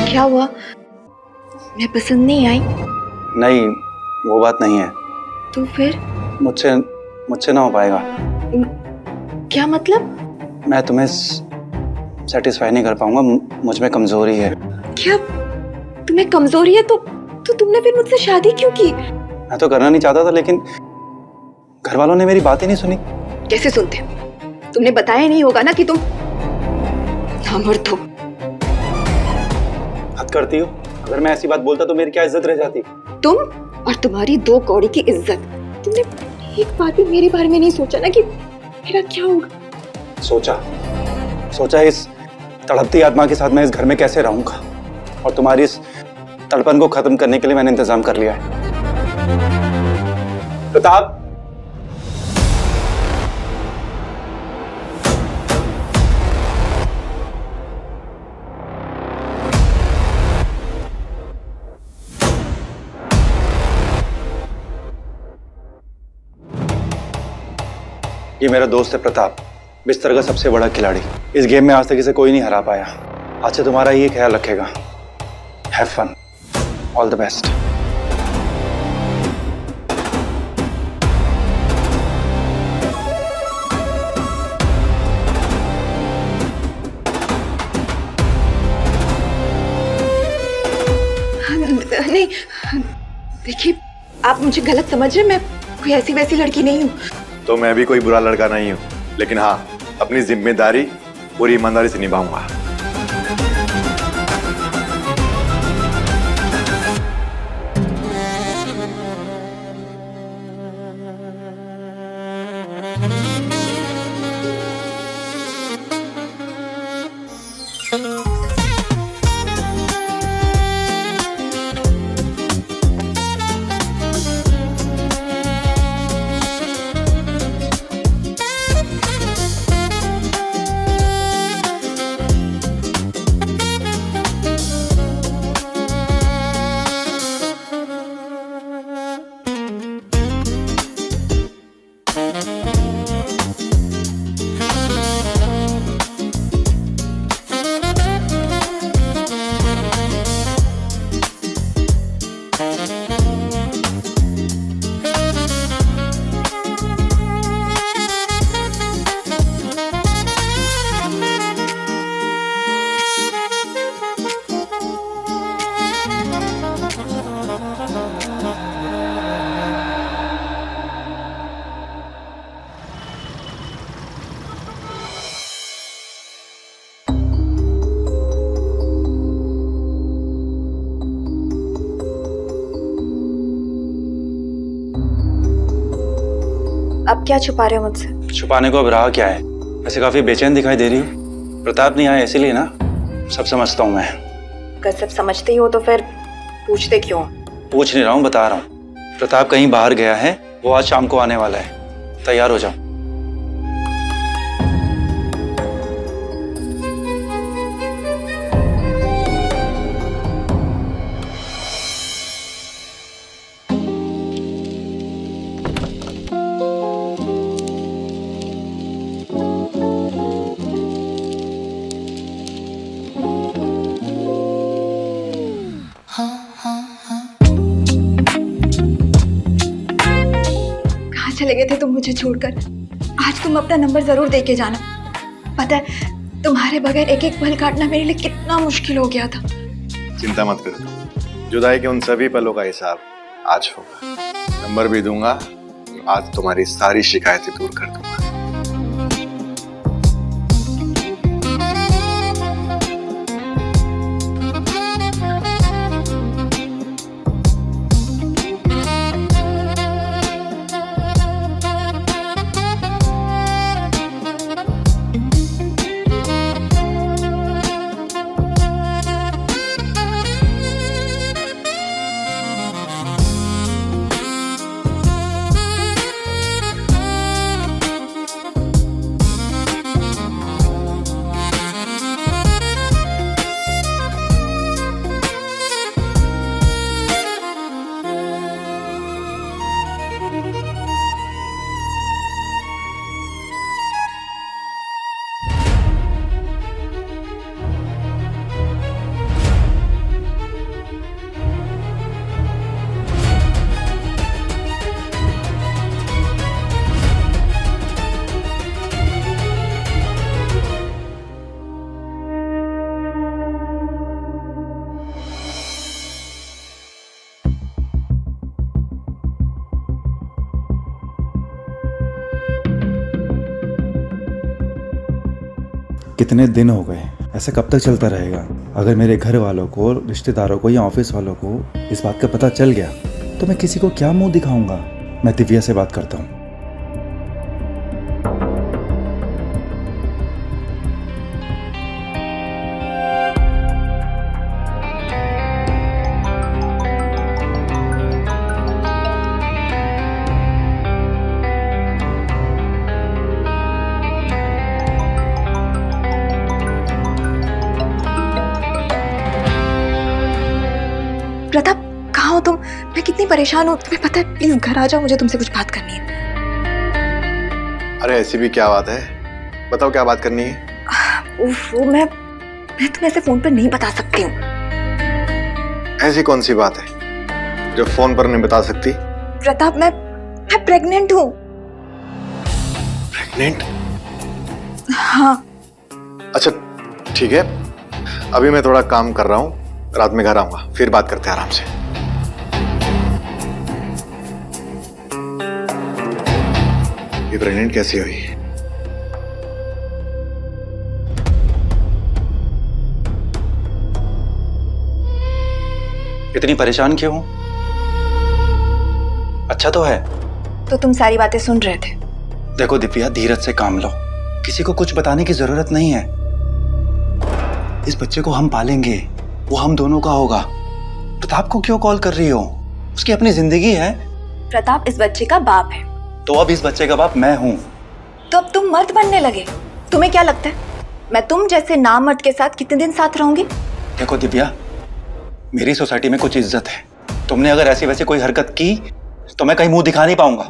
क्या हुआ? मैं पसंद नहीं आई? नहीं, वो बात नहीं है। तो फिर? मुझसे ना हो पाएगा। क्या मतलब? मैं तुम्हें सेटिस्फाई नहीं कर पाऊंगा, मुझ में कमजोरी है। क्या तुम्हें कमजोरी है? तो तुमने फिर मुझसे शादी क्यों की? मैं तो करना नहीं चाहता था, लेकिन घर वालों ने मेरी बात ही नहीं सुनी। कैसे सुनते? तुमने बताया नहीं होगा ना कि तुम नामर्द हो। हद करती हो। अगर मैं ऐसी बात बोलता तो मेरी क्या इज्जत रह जाती? तुम और तुम्हारी 2 कौड़ी की इज्जत। तुमने एक बार भी मेरे बारे में नहीं सोचा ना कि मेरा क्या होगा? सोचा इस तड़पती आत्मा के साथ मैं इस घर में कैसे रहूंगा, और तुम्हारी इस तड़पन को खत्म करने के लिए मैंने इंतजाम कर लिया है। प्रताप, ये मेरा दोस्त है प्रताप, बिस्तर का सबसे बड़ा खिलाड़ी। इस गेम में आज तक इसे कोई नहीं हरा पाया। आज से तुम्हारा ये ख्याल रखेगा। Have fun, all the best. नहीं, देखिए, आप मुझे गलत समझ रहे हैं। मैं कोई ऐसी वैसी लड़की नहीं हूँ। तो मैं भी कोई बुरा लड़का नहीं हूँ, लेकिन हाँ, अपनी जिम्मेदारी पूरी ईमानदारी से निभाऊंगा। अब क्या छुपा रहे हो मुझसे? छुपाने को अब रहा क्या है? वैसे काफी बेचैन दिखाई दे रही हो। प्रताप नहीं आया इसीलिए ना? सब समझता हूँ मैं। अगर सब समझते ही हो तो फिर पूछते क्यों? पूछ नहीं रहा हूँ, बता रहा हूँ। प्रताप कहीं बाहर गया है, वो आज शाम को आने वाला है। तैयार हो जाओ। चले गए थे तुम मुझे छोड़कर। आज तुम अपना नंबर जरूर दे के जाना। पता है, तुम्हारे बगैर एक एक पल काटना मेरे लिए कितना मुश्किल हो गया था। चिंता मत करो, जुदाई के उन सभी पलों का हिसाब आज होगा। नंबर भी दूंगा, आज तुम्हारी सारी शिकायतें दूर कर दूंगा। कितने दिन हो गए, ऐसा कब तक चलता रहेगा? अगर मेरे घर वालों को, रिश्तेदारों को या ऑफिस वालों को इस बात का पता चल गया तो मैं किसी को क्या मुंह दिखाऊंगा? मैं दिव्या से बात करता हूँ। प्रताप, कहाँ हो तुम? मैं कितनी परेशान हूँ, तुम्हें पता है? प्लीज घर आ जाओ, मुझे तुमसे कुछ बात करनी है। अरे ऐसी भी क्या बात है, बताओ क्या बात करनी है। वो मैं तुम्हें ऐसे फोन पर नहीं बता सकती हूँ। ऐसी कौन सी बात है जो फोन पर नहीं बता सकती? प्रताप, मैं प्रेग्नेंट हूँ। प्रेग्नेंट? हाँ। अच्छा ठीक है, अभी मैं थोड़ा काम कर रहा हूँ, रात में घर आऊंगा, फिर बात करते हैं आराम से। ये प्रेग्नेंट कैसी हुई? इतनी परेशान क्यों? अच्छा तो है। तो तुम सारी बातें सुन रहे थे? देखो दिव्या, धीरज से काम लो, किसी को कुछ बताने की जरूरत नहीं है। इस बच्चे को हम पालेंगे, वो हम दोनों का होगा। प्रताप को क्यों कॉल कर रही हो? उसकी अपनी जिंदगी है। प्रताप इस बच्चे का बाप है। तो अब इस बच्चे का बाप मैं हूँ। तो अब तुम मर्द बनने लगे? तुम्हें क्या लगता है मैं तुम जैसे नामर्द के साथ कितने दिन साथ रहूंगी? देखो दिव्या, मेरी सोसाइटी में कुछ इज्जत है। तुमने अगर ऐसी वैसी कोई हरकत की तो मैं कहीं मुंह दिखा नहीं पाऊंगा।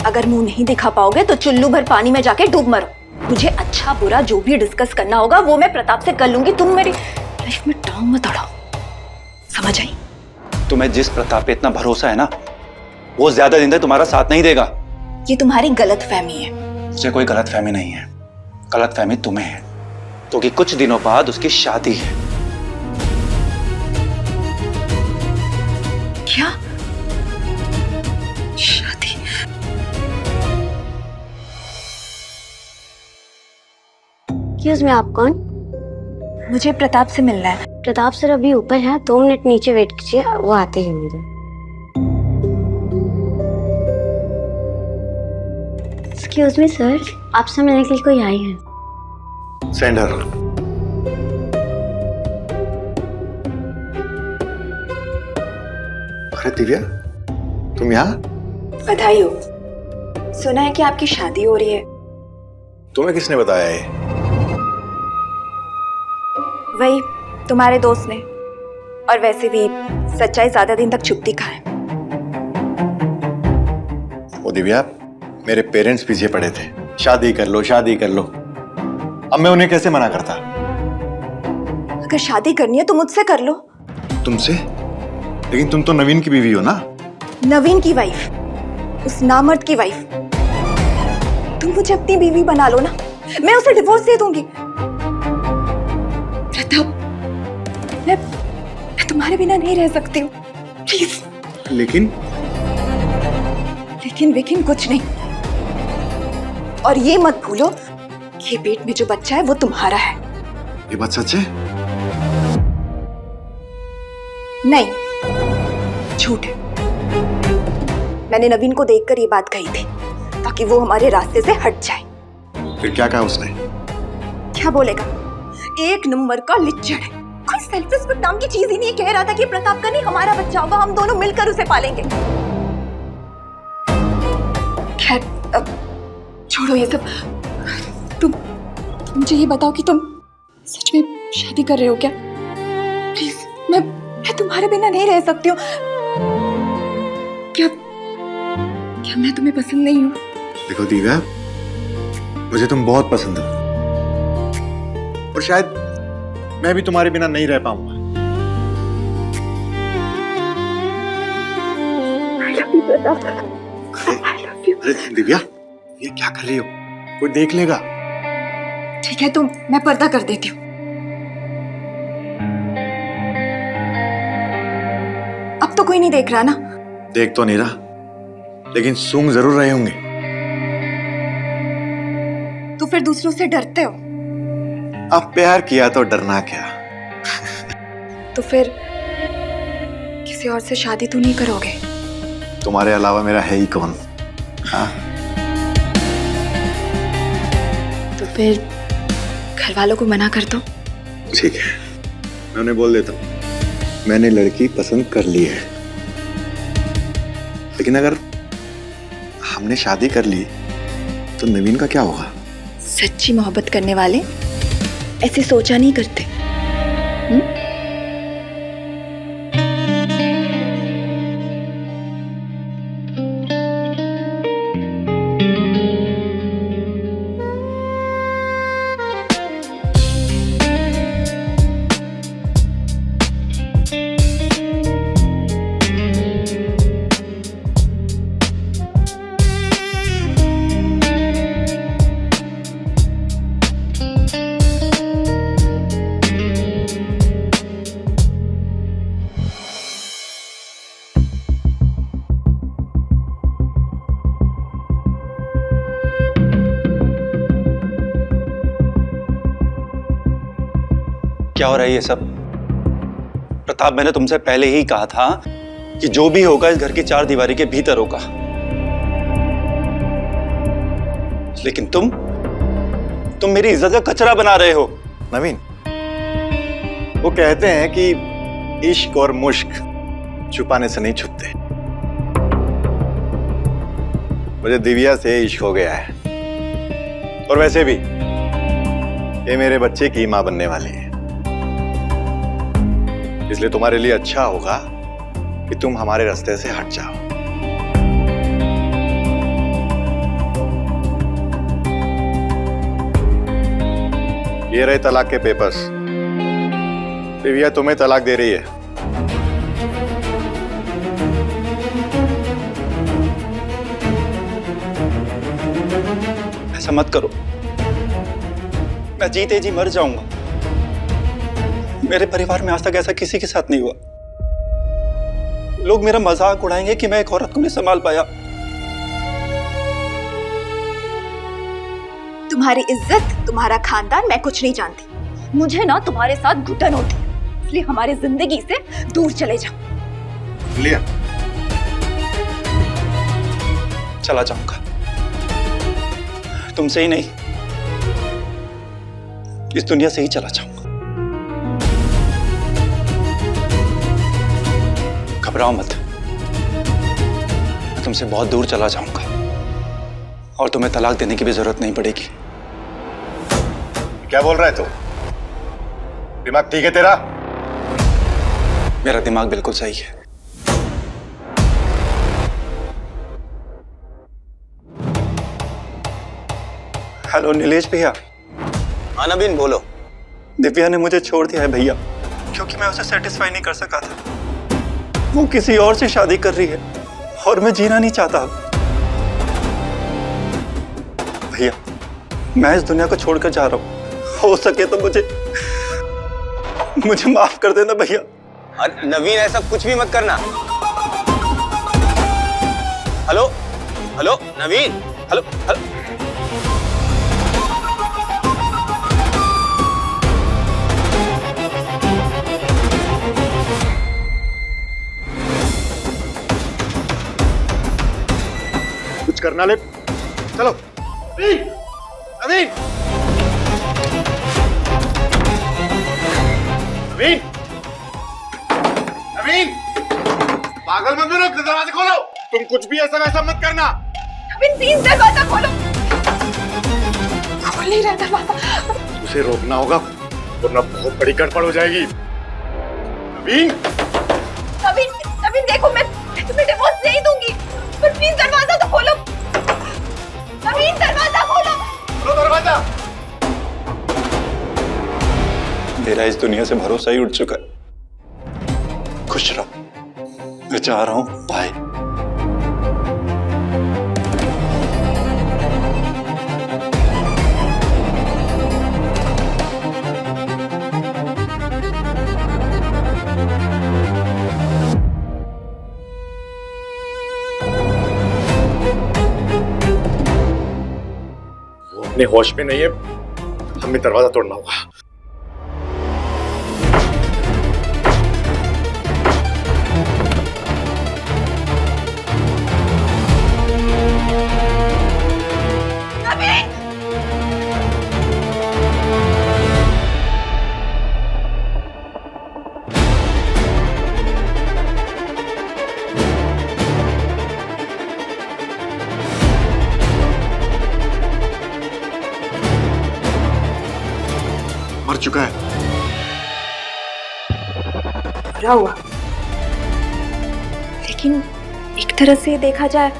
अगर मुंह नहीं दिखा पाओगे तो चुल्लू भर पानी में जाके डूब मरो। मुझे अच्छा बुरा जो भी डिस्कस करना होगा वो मैं प्रताप से कर लूंगी। तुम मेरी लाइफ में टांग मत अड़ाओ, समझ आई? तुम्हें जिस प्रताप पे इतना भरोसा है ना, वो ज्यादा दिन तक तुम्हारा साथ नहीं देगा। ये तुम्हारी गलतफहमी है। मुझे कोई गलतफहमी नहीं है, गलतफहमी तुम्हें है, क्योंकि कुछ दिनों बाद उसकी शादी है। क्या शादी? एक्सक्यूज मी, आप कौन? मुझे प्रताप से मिलना है। प्रताप सर अभी ऊपर है, 2 मिनट नीचे वेट कीजिए, वो आते ही होंगे। एक्सक्यूज मी सर, आपसे मिलने के लिए कोई आई है। Send her. अरे दिव्या, तुम यहाँ? बधाई हो। सुना है कि आपकी शादी हो रही है। तुम्हें किसने बताया ये? वही तुम्हारे दोस्त ने। और वैसे भी सच्चाई ज्यादा दिन तक छुपती कहाँ है। वो दिव्या, मेरे पेरेंट्स पीछे पड़े थे, शादी कर लो शादी कर लो। अब मैं उन्हें कैसे मना करता? अगर शादी करनी है तो मुझसे कर लो। तुमसे? लेकिन तुम तो नवीन की बीवी हो ना। नवीन की वाइफ, उस नामर्द की वाइफ। तुम मुझे अपनी बीवी बना लो ना, मैं उसे डिवोर्स दे दूंगी। प्रताप, मैं तुम्हारे बिना नहीं रह सकती हूँ, प्लीज। लेकिन कुछ नहीं। और ये मत भूलो कि पेट में जो बच्चा है वो तुम्हारा है। ये बात सच है? नहीं, झूठ है। मैंने नवीन को देखकर ये बात कही थी ताकि वो हमारे रास्ते से हट जाए। फिर क्या कहा उसने? क्या बोलेगा? एक नंबर का लिच्चड़ है। कोई सेल्फ रिस्पेक्ट नाम की चीज ही नहीं। कह रहा था कि प्रताप का नहीं हमारा बच्चा होगा, हम दोनों मिलकर उसे पालेंगे। खैर, अब छोड़ो ये सब। तुम मुझे ये बताओ कि तुम सच में शादी कर रहे हो क्या? प्लीज, मैं तुम्हारे बिना नहीं रह सकती हूँ। क्या मैं तुम्हें पसंद नहीं हूँ? देखो दिव्या, मुझे तुम बहुत पसंद हो और शायद मैं भी तुम्हारे बिना नहीं रह पाऊंगा। अरे दिव्या, ये क्या कर रही हो? कोई देख लेगा। ठीक है, तो मैं पर्दा कर देती हूँ। अब तो कोई नहीं देख रहा ना? देख तो नहीं रहा, लेकिन सूंघ जरूर रहे होंगे। तो फिर दूसरों से डरते हो? अब प्यार किया तो डरना क्या। तो फिर किसी और से शादी तो नहीं करोगे? तुम्हारे अलावा मेरा है ही कौन। हाँ, तो फिर घर वालों को मना कर दो। ठीक है, मैं उन्हें बोल देता हूँ मैंने लड़की पसंद कर ली है। लेकिन अगर हमने शादी कर ली तो नवीन का क्या होगा? सच्ची मोहब्बत करने वाले ऐसे सोचा नहीं करते। क्या हो रहा है ये सब? प्रताप, मैंने तुमसे पहले ही कहा था कि जो भी होगा इस घर की चार दीवारी के भीतर होगा। लेकिन तुम मेरी इज्जत का कचरा बना रहे हो। नवीन, वो कहते हैं कि इश्क और मुश्क छुपाने से नहीं छुपते। मुझे दिव्या से इश्क हो गया है, और वैसे भी ये मेरे बच्चे की मां बनने वाली है। इसलिए तुम्हारे लिए अच्छा होगा कि तुम हमारे रास्ते से हट जाओ। ये रहे तलाक के पेपर्स। दिव्या तुम्हें तलाक दे रही है। ऐसा मत करो, मैं जीते जी मर जाऊंगा। मेरे परिवार में आज तक ऐसा किसी के साथ नहीं हुआ। लोग मेरा मजाक उड़ाएंगे कि मैं एक औरत को नहीं संभाल पाया। तुम्हारी इज्जत, तुम्हारा खानदान मैं कुछ नहीं जानती। मुझे ना तुम्हारे साथ घुटन होती है, इसलिए हमारी जिंदगी से दूर चले जाओ। लिया, चला जाऊंगा, तुमसे ही नहीं, इस दुनिया से ही चला जाऊंगा। घबराओ मत, मैं तुमसे बहुत दूर चला जाऊंगा और तुम्हें तलाक देने की भी जरूरत नहीं पड़ेगी। क्या बोल रहा है तू? दिमाग ठीक है तेरा? मेरा दिमाग बिल्कुल सही है। हेलो नीलेश भैया। हाँ नवीन, बोलो। दिव्या ने मुझे छोड़ दिया है भैया, क्योंकि मैं उसे सेटिस्फाई नहीं कर सका था। वो किसी और से शादी कर रही है और मैं जीना नहीं चाहता। भैया, मैं इस दुनिया को छोड़कर जा रहा हूँ। हो सके तो मुझे माफ कर देना भैया। अरे नवीन, ऐसा कुछ भी मत करना। हेलो हेलो नवीन, हेलो हेलो। कुछ करना ले, चलो। नवीन, नवीन, नवीन, नवीन, पागल मत बनो, दरवाजा खोलो। तुम कुछ भी ऐसा वैसा मत करना। नवीन प्लीज दरवाजा खोलो। खोल नहीं रहा दरवाजा। उसे रोकना होगा, वरना बहुत बड़ी गड़बड़ हो जाएगी। नवीन, नवीन, नवीन देखो, मैं तुम्हें डिवोर्स नहीं दूंगी, पर प्लीज दरवाजा तो खोलो। नवीन दरवाजा खोलो। खोलो दरवाजा। मेरा इस दुनिया से भरोसा ही उठ चुका है। खुश रहो, मैं जा रहा हूं। बाय। वो अपने होश में नहीं है, हमें दरवाजा तोड़ना होगा। चुका है। बुरा हुआ, लेकिन एक तरह से देखा जाए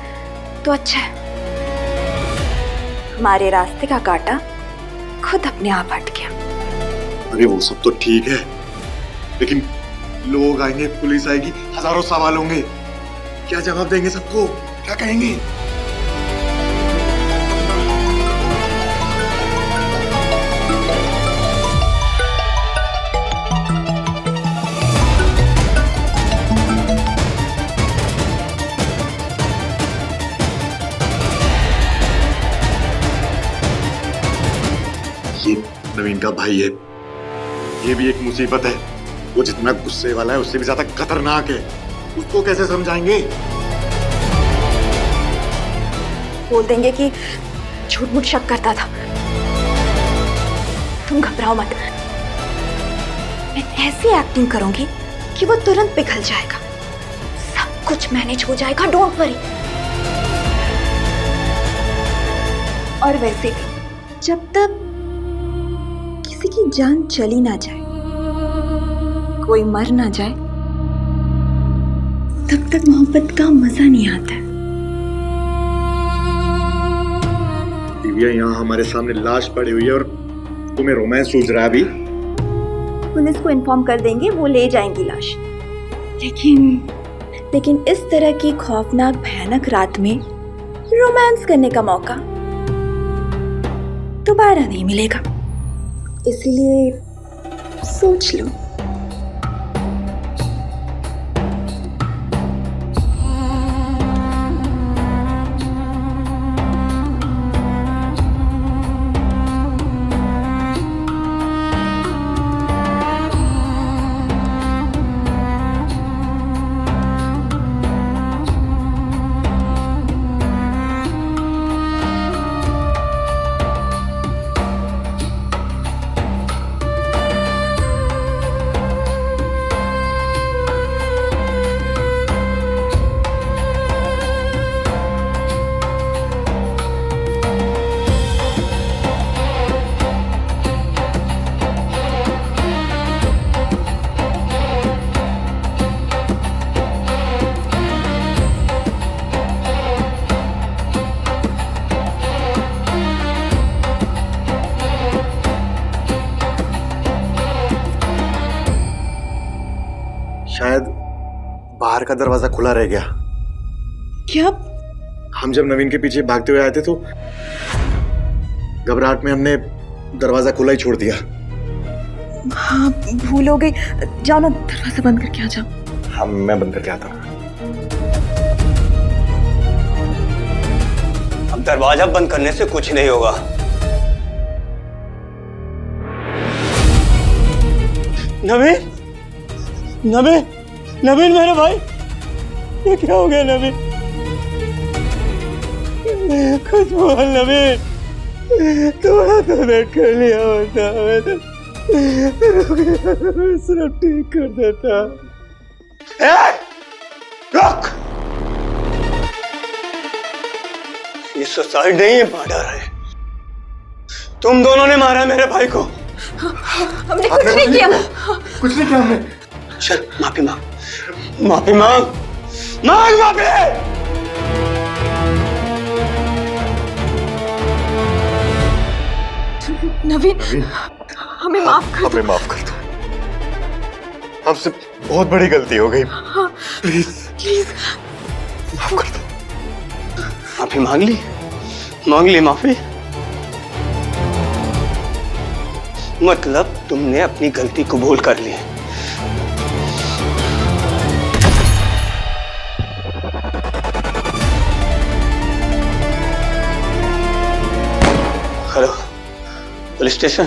तो अच्छा है। हमारे रास्ते का कांटा खुद अपने आप हट गया। अरे वो सब तो ठीक है, लेकिन लोग आएंगे, पुलिस आएगी, हजारों सवाल होंगे। क्या जवाब देंगे सबको? क्या कहेंगे? ये नवीन का भाई है, ये भी एक मुसीबत है। वो जितना गुस्से वाला है उससे भी ज्यादा खतरनाक है। उसको कैसे समझाएंगे? बोल देंगे कि झूठ मूठ शक करता था। तुम घबराओ मत, मैं ऐसी एक्टिंग करूंगी कि वो तुरंत पिघल जाएगा। सब कुछ मैनेज हो जाएगा, डोंट वरी। और वैसे भी जब तक किसी की जान चली ना जाए, कोई मर ना जाए, तब तक मोहब्बत का मजा नहीं आता है। दिव्या, यहाँ हमारे सामने लाश पड़ी हुई है और तुम्हें रोमांस सूझ रहा है अभी? पुलिस को इन्फॉर्म कर देंगे, वो ले जाएंगी लाश। लेकिन इस तरह की खौफनाक भयानक रात में रोमांस करने का मौका दोबारा नहीं मिलेगा, इसलिए सोच लो। शायद बाहर का दरवाजा खुला रह गया। क्या? हम जब नवीन के पीछे भागते हुए आए थे तो घबराहट में हमने दरवाजा खुला ही छोड़ दिया। हाँ, भूल हो गई। जाओ ना, दरवाजा बंद करके आ जाओ। हाँ, मैं बंद करके आता हूँ। अब दरवाजा बंद करने से कुछ नहीं होगा। नवीन, नवीन, नवीन मेरे भाई, ये क्या हो गया नवीन? कुछ बोल नवीन, थोड़ा तो वेट कर लिया होता, मैं तो सिर्फ ठीक कर देता। रुक! ये सुसाइड नहीं है, मर्डर है। तुम दोनों ने मारा मेरे भाई को। हमने कुछ नहीं किया। कुछ नहीं किया हमने। चल, माफी मांग, माफी मांग, मांग माफी। नवीन, हमें माफ कर दो। हमें माफ कर दो, हमसे बहुत बड़ी गलती हो गई। प्लीज प्लीज माफ कर दो। माफी मांग ली माफी। मतलब तुमने अपनी गलती कबूल कर ली। Hello, police station.